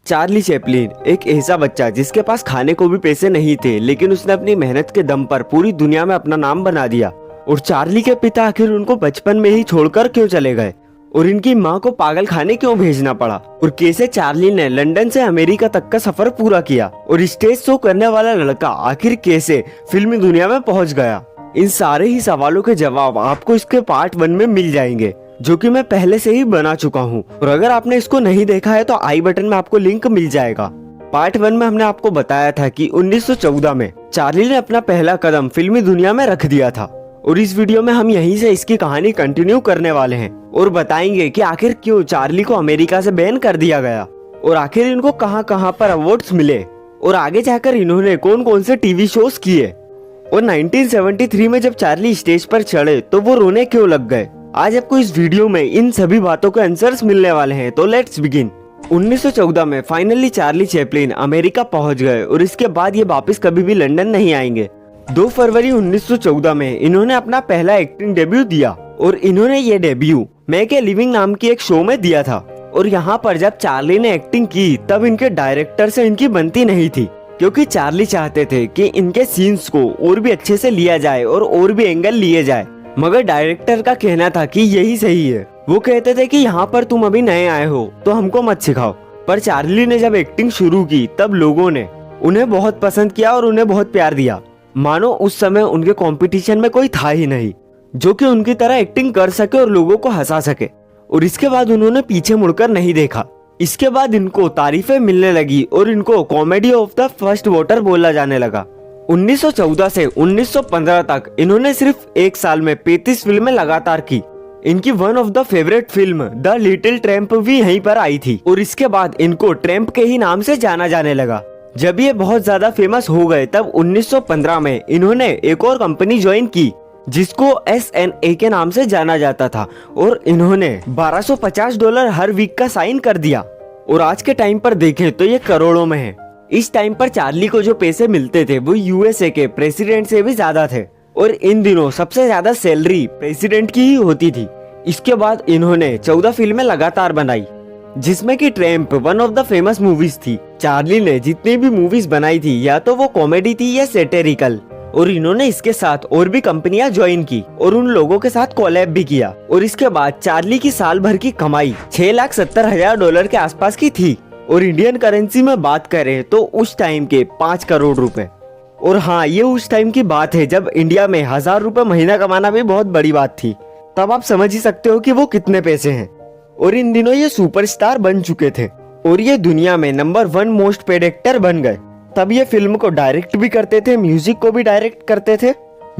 Charlie Chaplin एक ऐसा बच्चा जिसके पास खाने को भी पैसे नहीं थे, लेकिन उसने अपनी मेहनत के दम पर पूरी दुनिया में अपना नाम बना दिया। और चार्ली के पिता आखिर उनको बचपन में ही छोड़कर क्यों चले गए और इनकी माँ को पागल खाने क्यों भेजना पड़ा, और कैसे चार्ली ने लंदन से अमेरिका तक का सफर पूरा किया और स्टेज शो करने वाला लड़का आखिर कैसे फिल्मी दुनिया में पहुंच गया। इन सारे ही सवालों के जवाब आपको इसके पार्ट 1 में मिल जाएंगे, जो कि मैं पहले से ही बना चुका हूँ। और अगर आपने इसको नहीं देखा है तो आई बटन में आपको लिंक मिल जाएगा। पार्ट 1 में हमने आपको बताया था कि 1914 में चार्ली ने अपना पहला कदम फिल्मी दुनिया में रख दिया था, और इस वीडियो में हम यहीं से इसकी कहानी कंटिन्यू करने वाले हैं और बताएंगे कि आखिर क्यों चार्ली को अमेरिका से बैन कर दिया गया और आखिर इनको कहां कहां पर अवार्ड्स मिले और आगे जाकर इन्होंने कौन कौन से टीवी शोज किए। और 1973 में जब चार्ली स्टेज पर चढ़े तो वो रोने क्यों लग गए। आज आपको इस वीडियो में इन सभी बातों के आंसर्स मिलने वाले हैं, तो लेट्स बिगिन। 1914 में फाइनली चार्ली चैपलिन अमेरिका पहुंच गए और इसके बाद ये वापस कभी भी लंदन नहीं आएंगे। 2 फरवरी 1914 में इन्होंने अपना पहला एक्टिंग डेब्यू दिया और इन्होंने ये डेब्यू मेक ए लिविंग नाम की एक शो में दिया था। और यहाँ पर जब चार्ली ने एक्टिंग की तब इनके डायरेक्टर से इनकी बनती नहीं थी, क्योंकि चार्ली चाहते थे कि इनके सीन्स को और भी अच्छे से लिया जाए और भी एंगल लिए जाए, मगर डायरेक्टर का कहना था कि यही सही है। वो कहते थे कि यहाँ पर तुम अभी नए आए हो तो हमको मत सिखाओ। पर चार्ली ने जब एक्टिंग शुरू की तब लोगों ने उन्हें बहुत पसंद किया और उन्हें बहुत प्यार दिया, मानो उस समय उनके कंपटीशन में कोई था ही नहीं जो कि उनकी तरह एक्टिंग कर सके और लोगों को हंसा सके। और इसके बाद उन्होंने पीछे मुड़कर नहीं देखा। इसके बाद इनको तारीफें मिलने लगी और इनको comedy of the first voter बोला जाने लगा। 1914 से 1915 तक इन्होंने सिर्फ एक साल में 35 फिल्में लगातार की। इनकी one of the favourite film the little tramp भी यहीं पर आई थी और इसके बाद इनको ट्रैम्प के ही नाम से जाना जाने लगा। जब ये बहुत ज्यादा फेमस हो गए तब 1915 में इन्होंने एक और कंपनी ज्वाइन की जिसको SNA के नाम से जाना जाता था और इन्होंने $1250 हर वीक का साइन कर दिया। और आज के टाइम पर देखें तो ये करोड़ों में है। इस टाइम पर चार्ली को जो पैसे मिलते थे वो USA के प्रेसिडेंट से भी ज्यादा थे और इन दिनों सबसे ज्यादा सैलरी प्रेसिडेंट की ही होती थी। इसके बाद इन्होंने 14 फिल्में लगातार बनाई जिसमें कि tramp one of the famous movies थी। चार्ली ने जितनी भी मूवीज बनाई थी या तो वो कॉमेडी थी या सैटिरिकल, और इन्होंने इसके साथ और भी कंपनियां ज्वाइन की और उन लोगों के साथ कोलैब भी किया। और इसके बाद चार्ली की साल भर की कमाई $6,70,000 के आसपास की थी और इंडियन करेंसी में बात करें तो उस टाइम के 5 करोड़ रुपए। और हाँ, ये उस टाइम की बात है जब इंडिया में 1000 रुपए महीना कमाना भी बहुत बड़ी बात थी। तब आप समझ ही सकते हो कि वो कितने पैसे हैं। और इन दिनों ये सुपरस्टार बन चुके थे और ये दुनिया में नंबर 1 मोस्ट पेड एक्टर बन गए। तब ये फिल्म को डायरेक्ट भी करते थे, म्यूजिक को भी डायरेक्ट करते थे,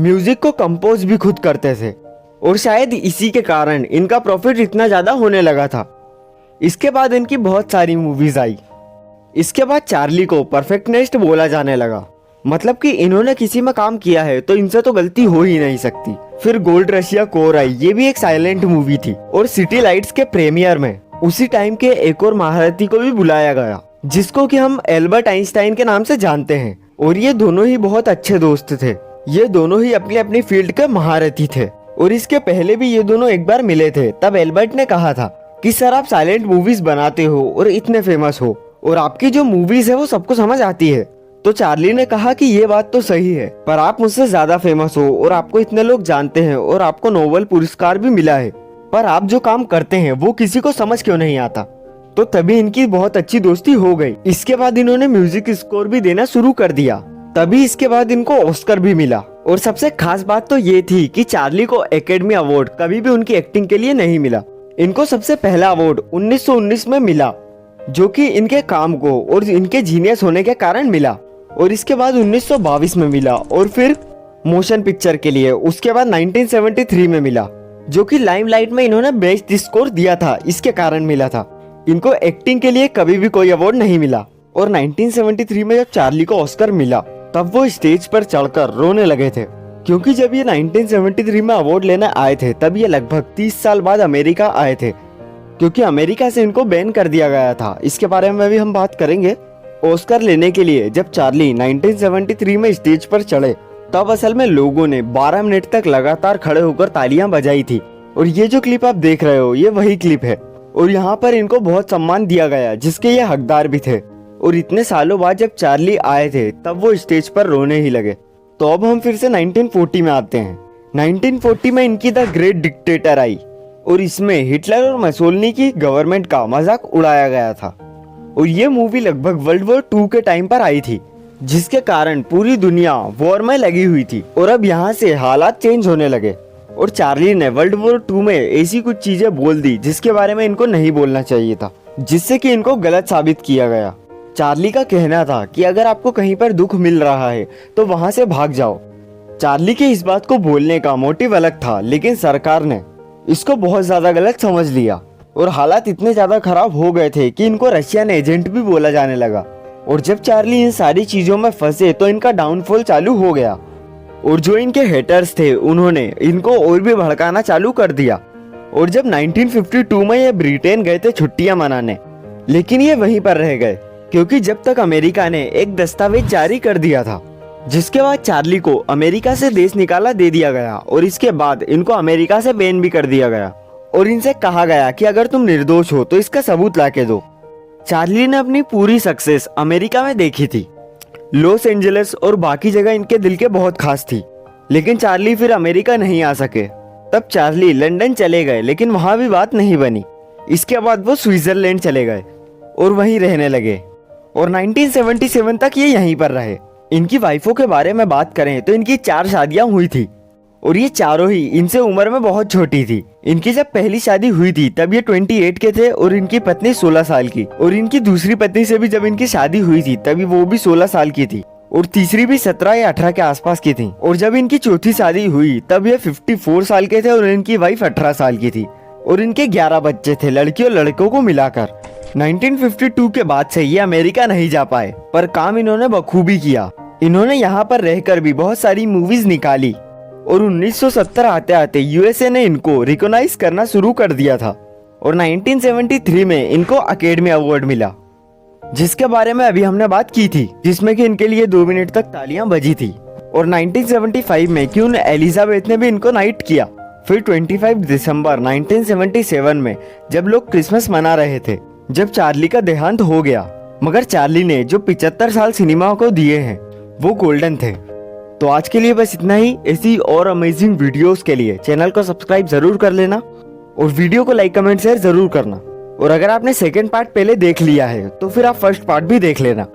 म्यूजिक को कंपोज भी खुद करते थे और शायद इसी के कारण इनका प्रॉफिट इतना ज्यादा होने लगा था। इसके बाद इनकी बहुत सारी मूवीज आई। इसके बाद चार्ली को परफेक्टनेस्ट बोला जाने लगा, मतलब कि इन्होंने किसी में काम किया है तो इनसे तो गलती हो ही नहीं सकती। फिर गोल्ड रशिया कोर आई, ये भी एक साइलेंट मूवी थी। और सिटी लाइट्स के प्रीमियर में उसी टाइम के एक और महारथी को भी बुलाया गया जिसको कि हम एल्बर्ट आइंस्टाइन के नाम से जानते हैं। और ये दोनों ही बहुत अच्छे दोस्त थे। ये दोनों ही अपनी अपनी फील्ड के महारथी थे और इसके पहले भी ये दोनों एक बार मिले थे। तब एल्बर्ट ने कहा था कि सर, आप साइलेंट मूवीज बनाते हो और इतने फेमस हो और आपकी जो मूवीज है वो सबको समझ आती है। तो चार्ली ने कहा कि ये बात तो सही है, पर आप मुझसे ज्यादा फेमस हो और आपको इतने लोग जानते हैं और आपको नोबेल पुरस्कार भी मिला है, पर आप जो काम करते हैं वो किसी को समझ क्यों नहीं आता। तो तभी इनकी बहुत अच्छी दोस्ती हो गई। इसके बाद इन्होंने म्यूजिक स्कोर भी देना शुरू कर दिया। तभी इसके बाद इनको ऑस्कर भी मिला। और सबसे खास बात तो ये थी कि चार्ली को एकेडमी अवार्ड कभी भी उनकी एक्टिंग के लिए नहीं मिला। इनको सबसे पहला अवार्ड 1919 में मिला, जो कि इनके काम को और इनके जीनियस होने के कारण मिला। और इसके बाद 1922 में मिला और फिर मोशन पिक्चर के लिए उसके बाद 1973 में मिला, जो कि लाइमलाइट में इन्होंने बेस्ट स्कोर दिया था, इसके कारण मिला था। इनको एक्टिंग के लिए कभी भी कोई अवार्ड नहीं मिला। और 1973 में जब चार्ली को ऑस्कर मिला तब वो स्टेज पर चढ़कर रोने लगे थे, क्योंकि जब ये 1973 में अवार्ड लेने आए थे तब ये लगभग 30 साल बाद अमेरिका आए थे, क्योंकि अमेरिका से इनको बैन कर दिया गया था। इसके बारे में भी हम बात करेंगे। ऑस्कर लेने के लिए जब चार्ली 1973 में स्टेज पर चढ़े तब असल में लोगों ने 12 मिनट तक लगातार खड़े होकर तालियां बजाई थी। और ये जो क्लिप आप देख रहे हो ये वही क्लिप है। और यहाँ पर इनको बहुत सम्मान दिया गया जिसके ये हकदार भी थे। और इतने सालों बाद जब चार्ली आए थे तब वो स्टेज पर रोने ही लगे। तो अब हम फिर से 1940 में आते हैं। 1940 में इनकी द ग्रेट डिक्टेटर आई और इसमें हिटलर और मसोलिनी की गवर्नमेंट का मजाक उड़ाया गया था। और ये मूवी लगभग वर्ल्ड वॉर 2 के टाइम पर आई थी, जिसके कारण पूरी दुनिया वॉर में लगी हुई थी। और अब यहाँ से हालात चेंज होने लगे और चार्ली ने वर्ल्ड वॉर 2 में ऐसी कुछ चीजें बोल दी जिसके बारे में इनको नहीं बोलना चाहिए था, जिससे कि इनको गलत साबित किया गया। चार्ली का कहना था कि अगर आपको कहीं पर दुख मिल रहा है तो वहां से भाग जाओ। चार्ली के इस बात को बोलने का मोटिव अलग था, लेकिन सरकार ने इसको बहुत ज्यादा गलत समझ लिया और हालात इतने ज्यादा खराब हो गए थे कि इनको रशियन एजेंट भी बोला जाने लगा। और जब चार्ली इन सारी चीजों में फंसे तो इनका डाउनफॉल चालू हो गया और जो इनके हेटर्स थे उन्होंने इनको और भी भड़काना चालू कर दिया। और जब 1952 में ये ब्रिटेन गए थे छुट्टियां मनाने, लेकिन ये वहीं पर रह गए क्योंकि जब तक अमेरिका ने एक दस्तावेज जारी कर दिया था, जिसके बाद चार्ली को अमेरिका से देश निकाला दे दिया गया और इसके बाद इनको अमेरिका से बैन भी कर दिया गया और इनसे कहा गया कि अगर तुम निर्दोष हो तो इसका सबूत लाके दो। चार्ली ने अपनी पूरी सक्सेस अमेरिका में देखी थी। लॉस एंजलिस और बाकी जगह इनके दिल के बहुत खास थी, लेकिन चार्ली फिर अमेरिका नहीं आ सके। तब चार्ली लंदन चले गए, लेकिन वहां भी बात नहीं बनी। इसके बाद वो स्विट्जरलैंड चले गए और वहीं रहने लगे और 1977 तक ये यहीं पर रहे। इनकी वाइफों के बारे में बात करें तो इनकी 4 शादियां हुई थी और ये चारों ही इनसे उम्र में बहुत छोटी थी। इनकी जब पहली शादी हुई थी तब ये 28 के थे और इनकी पत्नी 16 साल की। और इनकी दूसरी पत्नी से भी जब इनकी शादी हुई थी तभी वो भी 16 साल की थी और तीसरी भी 17 या 18 के आसपास की थी। और जब इनकी चौथी शादी हुई तब ये 54 साल के थे और इनकी वाइफ 18 साल की थी और इनके 11 बच्चे थे, लड़की और लड़कों को मिलाकर। 1952 के बाद से ये अमेरिका नहीं जा पाए, पर काम इन्होंने बखूबी किया। इन्होंने यहाँ पर रहकर भी बहुत सारी मूवीज निकाली और 1970 आते आते यूएसए ने इनको रिकॉग्नाइज करना शुरू कर दिया था और 1973 में इनको अकेडमी अवार्ड मिला, जिसके बारे में अभी हमने बात की थी, जिसमें कि इनके लिए 2 मिनट तक तालियां बजी थी। और 1975 में क्वीन एलिजाबेथ ने भी इनको नाइट किया। फिर 25 दिसंबर 1977 में जब लोग क्रिसमस मना रहे थे, जब चार्ली का देहांत हो गया, मगर चार्ली ने जो 75 साल सिनेमा को दिए हैं वो गोल्डन थे। तो आज के लिए बस इतना ही। ऐसी और अमेजिंग वीडियोस के लिए चैनल को सब्सक्राइब जरूर कर लेना और वीडियो को लाइक कमेंट शेयर जरूर करना। और अगर आपने सेकंड पार्ट पहले देख लिया है तो फिर आप फर्स्ट पार्ट भी देख लेना।